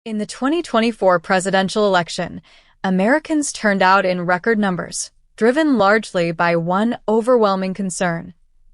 In the 2024 presidential election, Americans turned out in record numbers, driven largely by one overwhelming concern: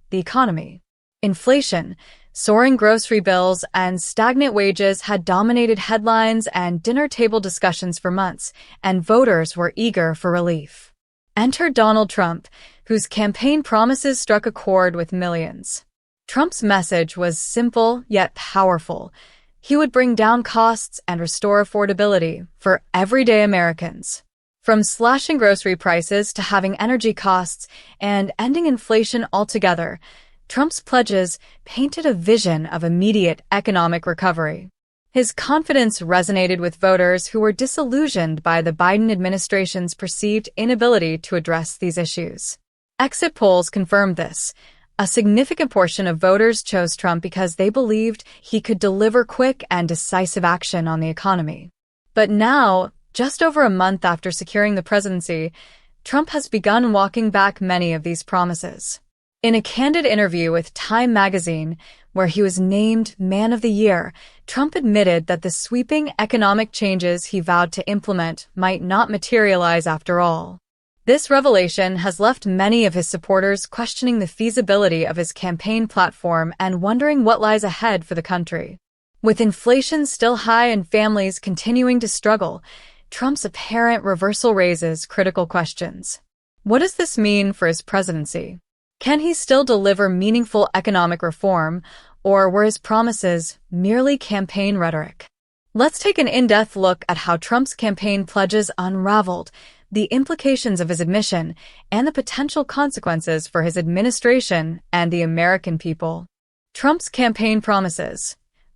the economy. Inflation, soaring grocery bills, and stagnant wages had dominated headlines and dinner table discussions for months, and voters were eager for relief. Enter Donald Trump, whose campaign promises struck a chord with millions. Trump's message was simple yet powerful. He would bring down costs and restore affordability for everyday Americans. From slashing grocery prices to having energy costs and ending inflation altogether, Trump's pledges painted a vision of immediate economic recovery. His confidence resonated with voters who were disillusioned by the Biden administration's perceived inability to address these issues. Exit polls confirmed this. A significant portion of voters chose Trump because they believed he could deliver quick and decisive action on the economy. But now, just over a month after securing the presidency, Trump has begun walking back many of these promises. In a candid interview with Time magazine, where he was named Man of the Year, Trump admitted that the sweeping economic changes he vowed to implement might not materialize after all. This revelation has left many of his supporters questioning the feasibility of his campaign platform and wondering what lies ahead for the country. With inflation still high and families continuing to struggle, Trump's apparent reversal raises critical questions. What does this mean for his presidency? Can he still deliver meaningful economic reform, or were his promises merely campaign rhetoric? Let's take an in-depth look at how Trump's campaign pledges unraveled, the implications of his admission, and the potential consequences for his administration and the American people. Trump's campaign promises,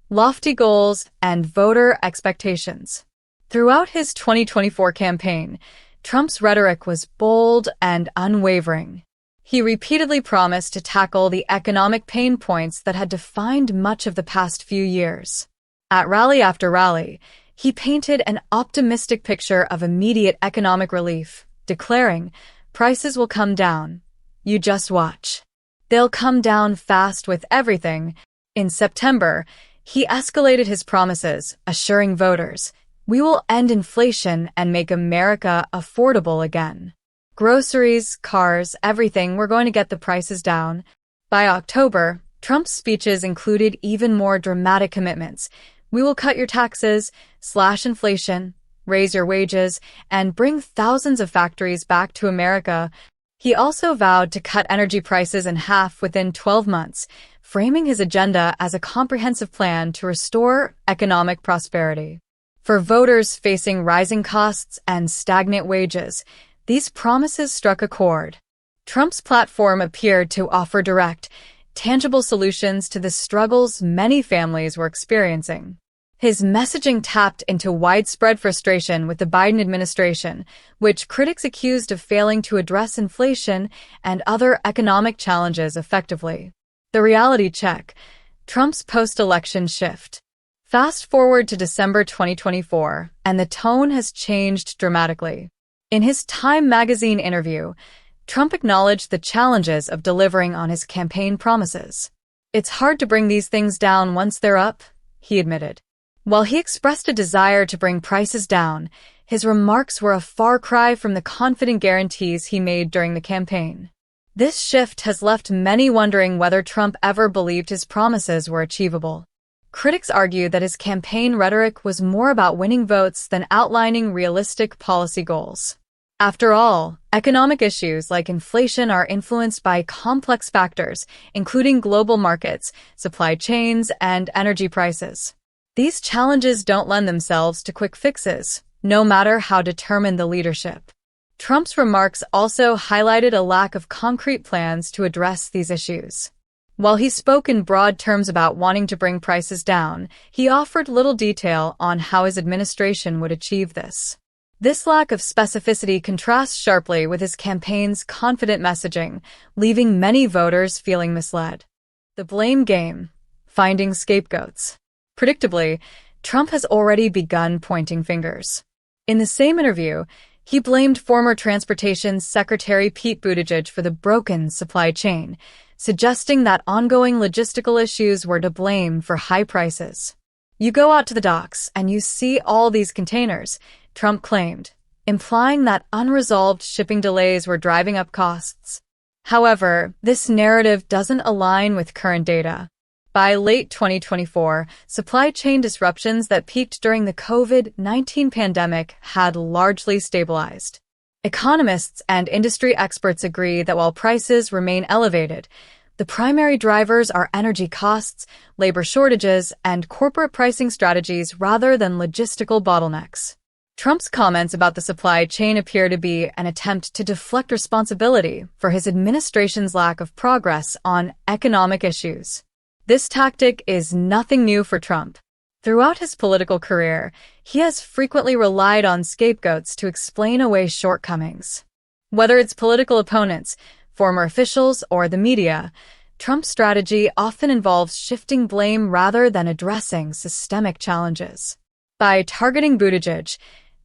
lofty goals, and voter expectations. Throughout his 2024 campaign, Trump's rhetoric was bold and unwavering. He repeatedly promised to tackle the economic pain points that had defined much of the past few years. At rally after rally, he painted an optimistic picture of immediate economic relief, declaring, "Prices will come down. You just watch. They'll come down fast with everything." In September, he escalated his promises, assuring voters, "We will end inflation and make America affordable again. Groceries, cars, everything, we're going to get the prices down." By October, Trump's speeches included even more dramatic commitments. "We will cut your taxes, slash inflation, raise your wages, and bring thousands of factories back to America." He also vowed to cut energy prices in half within 12 months, framing his agenda as a comprehensive plan to restore economic prosperity. For voters facing rising costs and stagnant wages, these promises struck a chord. Trump's platform appeared to offer direct, tangible solutions to the struggles many families were experiencing. His messaging tapped into widespread frustration with the Biden administration, which critics accused of failing to address inflation and other economic challenges effectively. The reality check: Trump's post-election shift. Fast forward to December 2024, and the tone has changed dramatically. In his Time magazine interview, Trump acknowledged the challenges of delivering on his campaign promises. "It's hard to bring these things down once they're up," he admitted. While he expressed a desire to bring prices down, his remarks were a far cry from the confident guarantees he made during the campaign. This shift has left many wondering whether Trump ever believed his promises were achievable. Critics argue that his campaign rhetoric was more about winning votes than outlining realistic policy goals. After all, economic issues like inflation are influenced by complex factors, including global markets, supply chains, and energy prices. These challenges don't lend themselves to quick fixes, no matter how determined the leadership. Trump's remarks also highlighted a lack of concrete plans to address these issues. While he spoke in broad terms about wanting to bring prices down, he offered little detail on how his administration would achieve this. This lack of specificity contrasts sharply with his campaign's confident messaging, leaving many voters feeling misled. The blame game: finding scapegoats. Predictably, Trump has already begun pointing fingers. In the same interview, he blamed former Transportation Secretary Pete Buttigieg for the broken supply chain, suggesting that ongoing logistical issues were to blame for high prices. You go out to the docks and you see all these containers, Trump claimed, implying that unresolved shipping delays were driving up costs. However, this narrative doesn't align with current data. By late 2024, supply chain disruptions that peaked during the COVID-19 pandemic had largely stabilized. Economists and industry experts agree that while prices remain elevated, the primary drivers are energy costs, labor shortages, and corporate pricing strategies rather than logistical bottlenecks. Trump's comments about the supply chain appear to be an attempt to deflect responsibility for his administration's lack of progress on economic issues. This tactic is nothing new for Trump. Throughout his political career, he has frequently relied on scapegoats to explain away shortcomings. Whether it's political opponents, former officials, or the media, Trump's strategy often involves shifting blame rather than addressing systemic challenges. By targeting Buttigieg,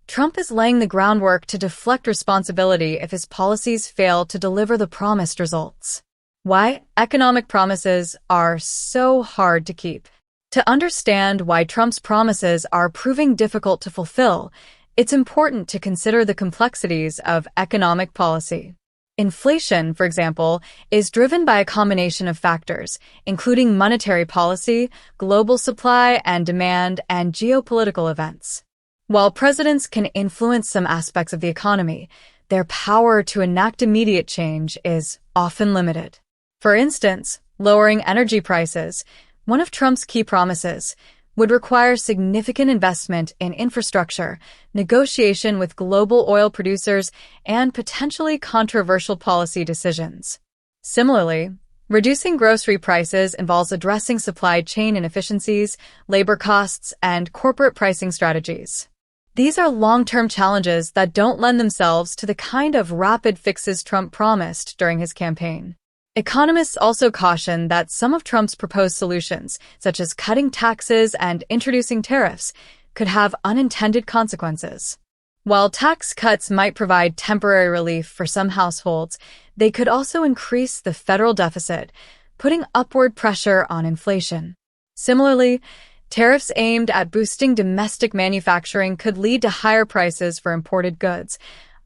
Trump is laying the groundwork to deflect responsibility if his policies fail to deliver the promised results. Why economic promises are so hard to keep. To understand why Trump's promises are proving difficult to fulfill, it's important to consider the complexities of economic policy. Inflation, for example, is driven by a combination of factors, including monetary policy, global supply and demand, and geopolitical events. While presidents can influence some aspects of the economy, their power to enact immediate change is often limited. For instance, lowering energy prices, one of Trump's key promises, would require significant investment in infrastructure, negotiation with global oil producers, and potentially controversial policy decisions. Similarly, reducing grocery prices involves addressing supply chain inefficiencies, labor costs, and corporate pricing strategies. These are long-term challenges that don't lend themselves to the kind of rapid fixes Trump promised during his campaign. Economists also caution that some of Trump's proposed solutions, such as cutting taxes and introducing tariffs, could have unintended consequences. While tax cuts might provide temporary relief for some households, they could also increase the federal deficit, putting upward pressure on inflation. Similarly, tariffs aimed at boosting domestic manufacturing could lead to higher prices for imported goods,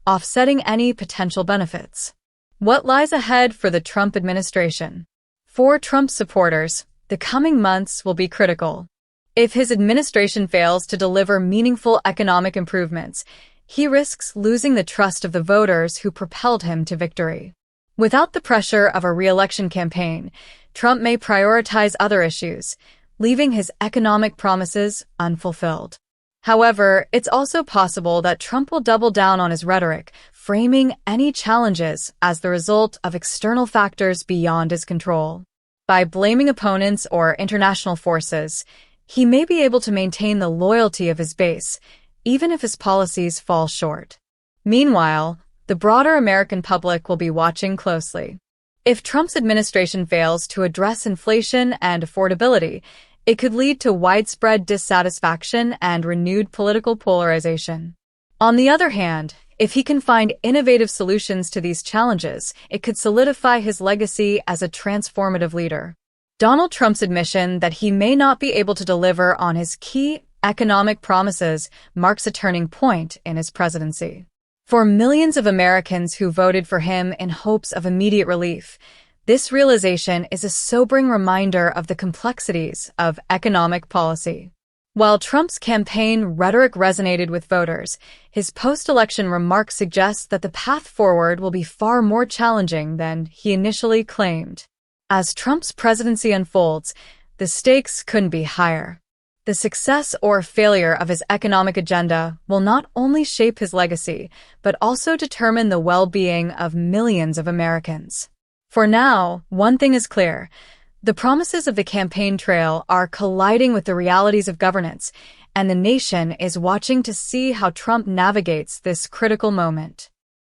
offsetting any potential benefits. What lies ahead for the Trump administration? For Trump supporters, the coming months will be critical. If his administration fails to deliver meaningful economic improvements, he risks losing the trust of the voters who propelled him to victory. Without the pressure of a re-election campaign, Trump may prioritize other issues, leaving his economic promises unfulfilled. However, it's also possible that Trump will double down on his rhetoric, framing any challenges as the result of external factors beyond his control. By blaming opponents or international forces, he may be able to maintain the loyalty of his base, even if his policies fall short. Meanwhile, the broader American public will be watching closely. If Trump's administration fails to address inflation and affordability, it could lead to widespread dissatisfaction and renewed political polarization. On the other hand, if he can find innovative solutions to these challenges, it could solidify his legacy as a transformative leader. Donald Trump's admission that he may not be able to deliver on his key economic promises marks a turning point in his presidency. For millions of Americans who voted for him in hopes of immediate relief, this realization is a sobering reminder of the complexities of economic policy. While Trump's campaign rhetoric resonated with voters, his post-election remarks suggest that the path forward will be far more challenging than he initially claimed. As Trump's presidency unfolds, the stakes couldn't be higher. The success or failure of his economic agenda will not only shape his legacy, but also determine the well-being of millions of Americans. For now, one thing is clear. The promises of the campaign trail are colliding with the realities of governance, and the nation is watching to see how Trump navigates this critical moment.